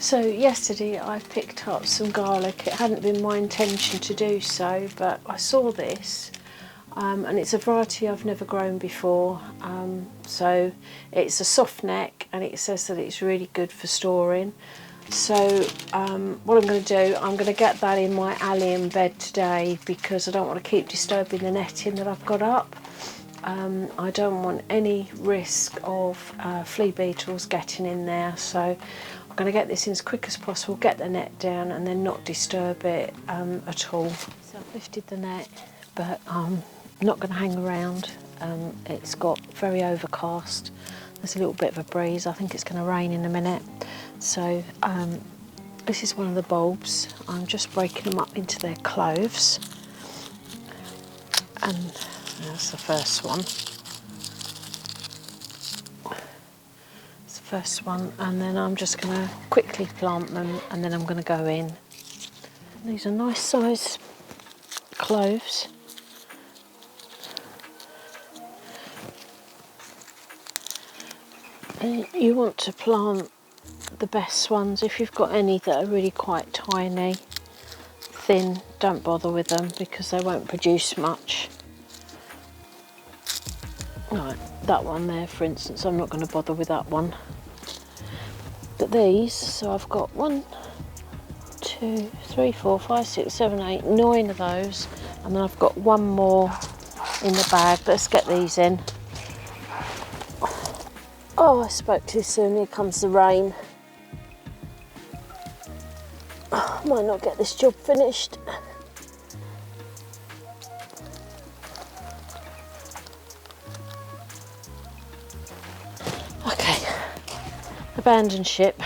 So yesterday I picked up some garlic. It hadn't been my intention to do so, but I saw this and it's a variety I've never grown before. So it's a soft neck and it says that it's really good for storing. So what I'm going to do, I'm going to get that in my allium bed today because I don't want to keep disturbing the netting that I've got up. I don't want any risk of flea beetles getting in there, so I'm going to get this in as quick as possible, get the net down and then not disturb it at all. So I've lifted the net, but I'm not going to hang around. It's got very overcast. There's a little bit of a breeze. I think it's going to rain in a minute. So this is one of the bulbs. I'm just breaking them up into their cloves. And that's the first one. It's the first one, and then I'm just going to quickly plant them and then I'm going to go in. These are nice size cloves. And you want to plant the best ones. If you've got any that are really quite tiny, thin, don't bother with them because they won't produce much. Right, that one there, for instance, I'm not going to bother with that one. But these, so I've got 1, 2, 3, 4, 5, 6, 7, 8, 9 of those, and then I've got one more in the bag. Let's get these in. Oh, I spoke too soon. Here comes the rain. Oh, might not get this job finished. Okay, abandon ship.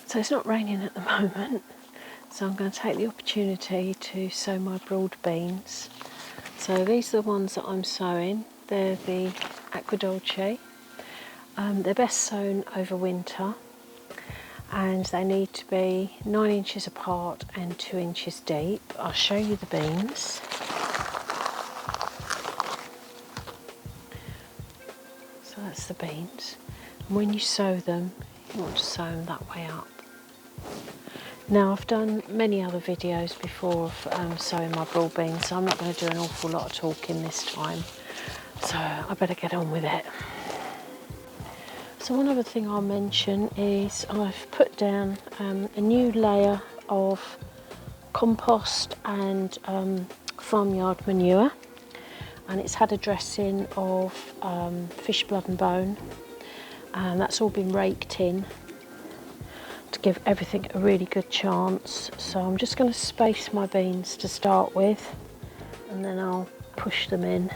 So it's not raining at the moment, so I'm going to take the opportunity to sow my broad beans. So these are the ones that I'm sowing. They're the Aqua Dolce. They're best sown over winter, and they need to be 9 inches apart and 2 inches deep. I'll show you the beans. So that's the beans. And when you sow them, you want to sow them that way up. Now, I've done many other videos before of sowing my broad beans, so I'm not going to do an awful lot of talking this time. So I better get on with it. So one other thing I'll mention is I've put down a new layer of compost and farmyard manure, and it's had a dressing of fish blood and bone, and that's all been raked in to give everything a really good chance. So I'm just going to space my beans to start with, and then I'll push them in.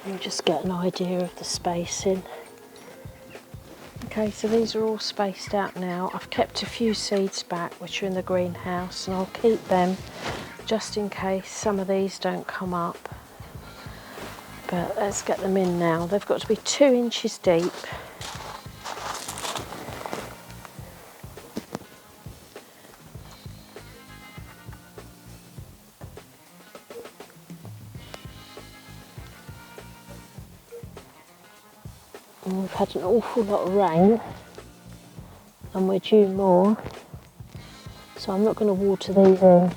And just get an idea of the spacing. Okay, so these are all spaced out now. I've kept a few seeds back which are in the greenhouse, and I'll keep them just in case some of these don't come up. But let's get them in now. They've got to be 2 inches deep. And we've had an awful lot of rain and we're due more, so I'm not going to water these in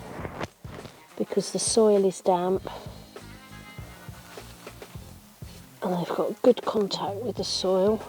because the soil is damp and they've got good contact with the soil.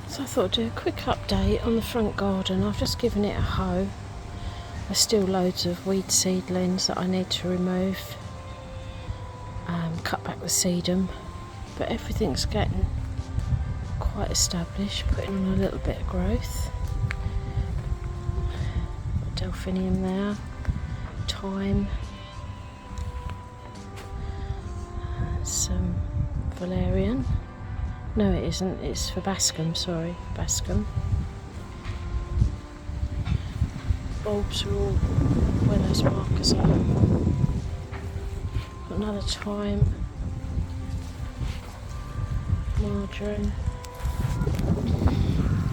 So I thought I'd do a quick update on the front garden. I've just given it a hoe. There's still loads of weed seedlings that I need to remove, cut back the sedum, but everything's getting quite established, putting on a little bit of growth. Got delphinium there, thyme, some valerian. No, it isn't, it's verbascum, sorry, verbascum. Bulbs are all where those markers are. Got another thyme, marjoram,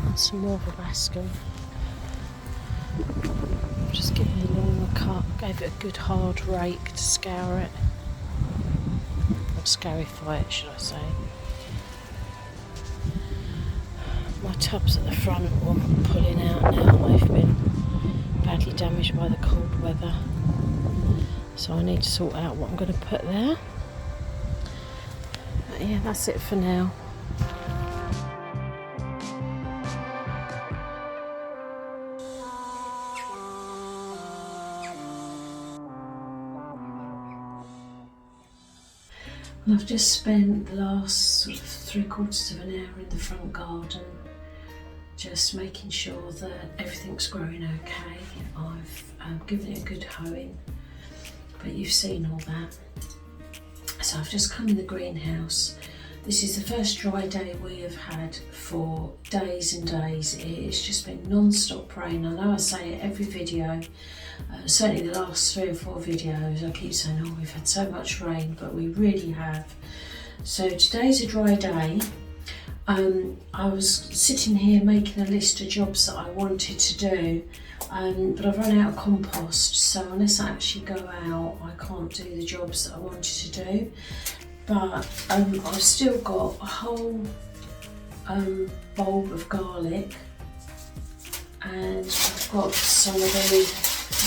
and some more verbascum. I've just given the lawn a cut, gave it a good hard rake to scour it, or scarify it, should I say. My tubs at the front are pulling out now. They've been badly damaged by the cold weather, so I need to sort out what I'm going to put there. But yeah, that's it for now. Well, I've just spent the last sort of 3/4 of an hour in the front garden, just making sure that everything's growing okay. I've given it a good hoeing, but you've seen all that. So I've just come in the greenhouse. This is the first dry day we have had for days and days. It's just been non-stop rain. I know I say it every video, certainly the last 3 or 4 videos, I keep saying, oh, we've had so much rain, but we really have. So today's a dry day. I was sitting here making a list of jobs that I wanted to do, but I've run out of compost, so unless I actually go out, I can't do the jobs that I wanted to do. But I've still got a whole bulb of garlic, and I've got some of the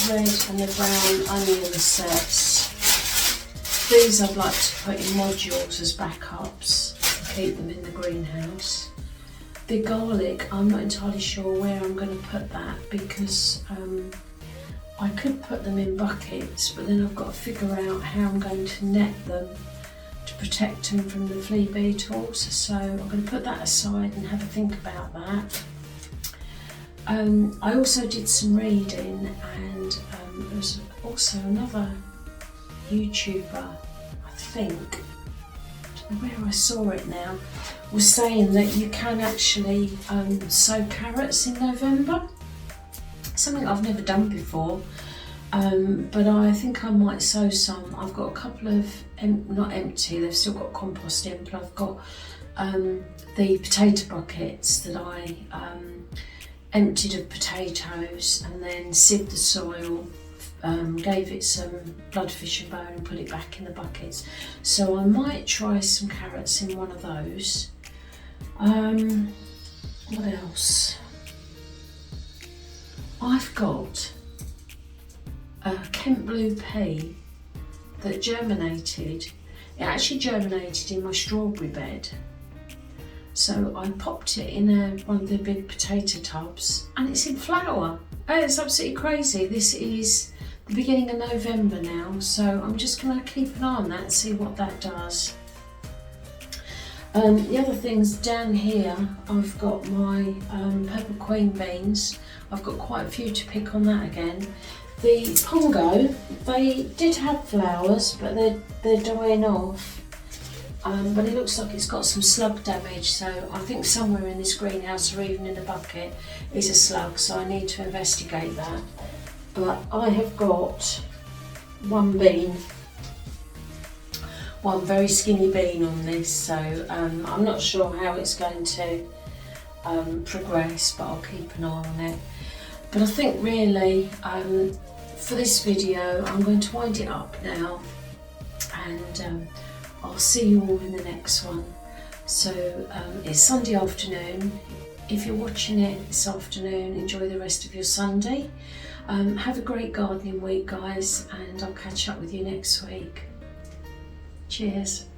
red and the brown onion sets. These I'd like to put in modules as backups. Keep them in the greenhouse. The garlic, I'm not entirely sure where I'm going to put that, because I could put them in buckets, but then I've got to figure out how I'm going to net them to protect them from the flea beetles. So I'm going to put that aside and have a think about that. I also did some reading, and there's also another YouTuber, I think, where I saw it now, was saying that you can actually sow carrots in November. Something I've never done before, but I think I might sow some. I've got a couple of, not empty, they've still got compost in, but I've got the potato buckets that I emptied of potatoes and then sieved the soil, gave it some bloodfish and bone and put it back in the buckets. So I might try some carrots in one of those. What else? I've got a Kent blue pea that germinated. It actually germinated in my strawberry bed. So I popped it in one of the big potato tubs, and it's in flower. It's absolutely crazy. This is the beginning of November now, so I'm just going to keep an eye on that and see what that does. The other things down here, I've got my purple queen beans. I've got quite a few to pick on that again. The pongo, they did have flowers, but they're dying off. But it looks like it's got some slug damage, so I think somewhere in this greenhouse or even in the bucket is a slug, so I need to investigate that. But I have got one bean, one very skinny bean on this, so I'm not sure how it's going to progress, but I'll keep an eye on it. But I think really for this video I'm going to wind it up now, and I'll see you all in the next one. So it's Sunday afternoon. If you're watching it this afternoon, enjoy the rest of your Sunday. Have a great gardening week, guys, and I'll catch up with you next week. Cheers.